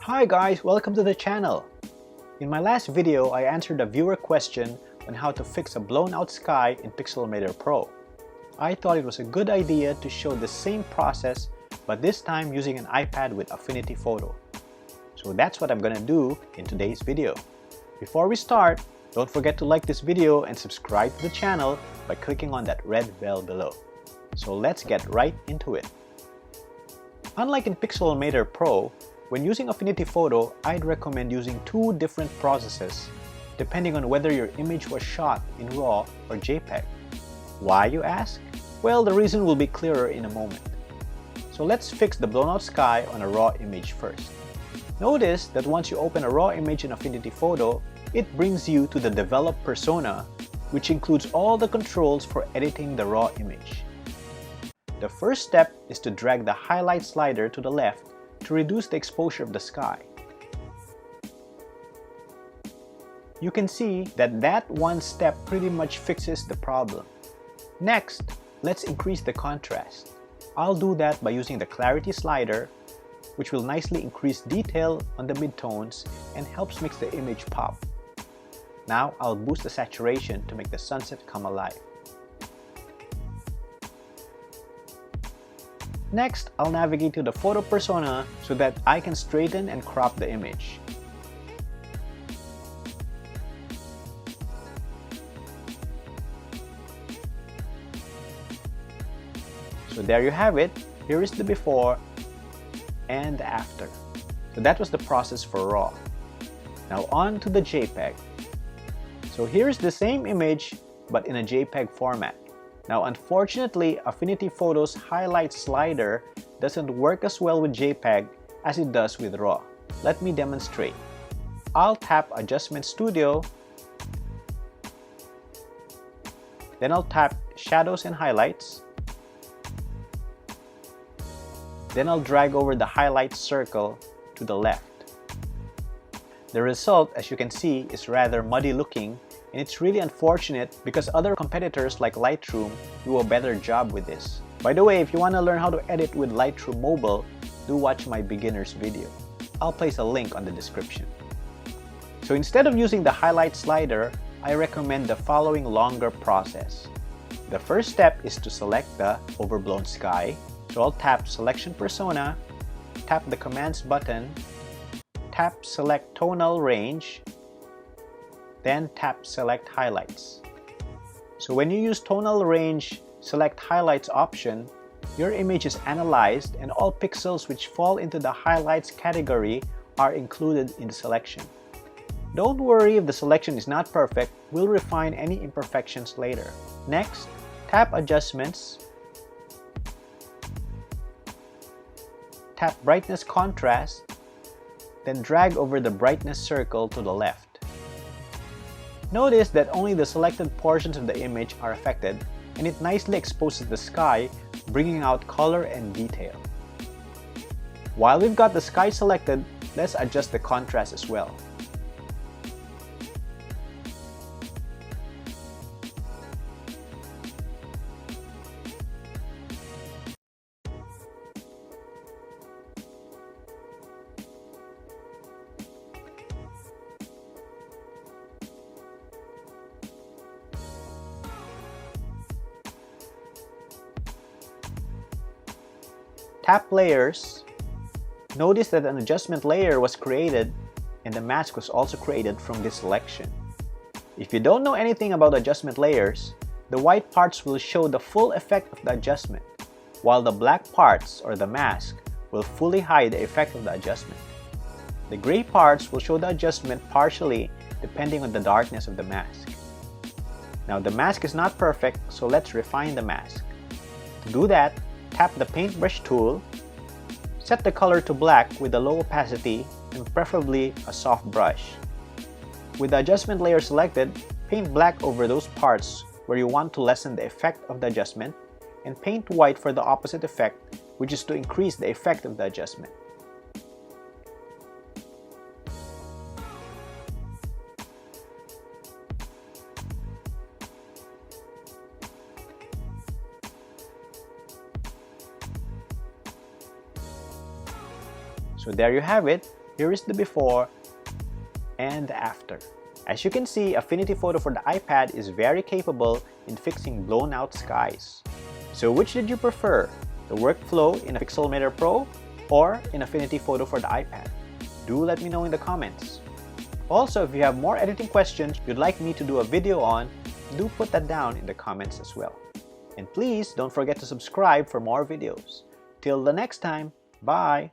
Hi guys, welcome to the channel. In my last video, I answered a viewer question on how to fix a blown out sky in Pixelmator Pro. I thought it was a good idea to show the same process, but this time using an iPad with Affinity Photo. So that's what I'm gonna do in today's video. Before we start, don't forget to like this video and subscribe to the channel by clicking on that red bell below. So let's get right into it. Unlike in Pixelmator Pro, when using Affinity Photo, I'd recommend using two different processes depending on whether your image was shot in RAW or JPEG. Why, you ask? Well, the reason will be clearer in a moment. So let's fix the blown out sky on a RAW image first. Notice that once you open a RAW image in Affinity Photo, it brings you to the Develop persona, which includes all the controls for editing the RAW image. The first step is to drag the highlight slider to the left to reduce the exposure of the sky. You can see that one step pretty much fixes the problem. Next, let's increase the contrast. I'll do that by using the clarity slider, which will nicely increase detail on the midtones and helps make the image pop. Now I'll boost the saturation to make the sunset come alive. Next, I'll navigate to the photo persona so that I can straighten and crop the image. So there you have it. Here is the before and the after. So that was the process for RAW. Now on to the JPEG. So here's the same image but in a JPEG format. Now unfortunately, Affinity Photo's highlight slider doesn't work as well with JPEG as it does with RAW. Let me demonstrate. I'll tap Adjustment Studio, then I'll tap Shadows and Highlights, then I'll drag over the highlight circle to the left. The result, as you can see, is rather muddy looking, and it's really unfortunate because other competitors like Lightroom do a better job with this. By the way, if you want to learn how to edit with Lightroom Mobile, do watch my beginner's video. I'll place a link on the description. So instead of using the highlight slider, I recommend the following longer process. The first step is to select the overblown sky. So I'll tap Selection Persona, tap the Commands button, tap Select Tonal Range, then tap Select Highlights. So when you use Tonal Range Select Highlights option, your image is analyzed and all pixels which fall into the highlights category are included in the selection. Don't worry if the selection is not perfect, we'll refine any imperfections later. Next, tap Adjustments, tap Brightness Contrast, then drag over the brightness circle to the left. Notice that only the selected portions of the image are affected, and it nicely exposes the sky, bringing out color and detail. While we've got the sky selected, let's adjust the contrast as well. Tap Layers. Notice that an adjustment layer was created and the mask was also created from this selection. If you don't know anything about adjustment layers, the white parts will show the full effect of the adjustment, while the black parts or the mask will fully hide the effect of the adjustment. The gray parts will show the adjustment partially depending on the darkness of the mask. Now the mask is not perfect, so let's refine the mask. To do that, tap the paintbrush tool, set the color to black with a low opacity and preferably a soft brush. With the adjustment layer selected, paint black over those parts where you want to lessen the effect of the adjustment and paint white for the opposite effect, which is to increase the effect of the adjustment. So there you have it. Here is the before and the after. As you can see, Affinity Photo for the iPad is very capable in fixing blown out skies. So which did you prefer? The workflow in Pixelmator Pro or in Affinity Photo for the iPad? Do let me know in the comments. Also, if you have more editing questions you'd like me to do a video on, do put that down in the comments as well. And please don't forget to subscribe for more videos. Till the next time, bye!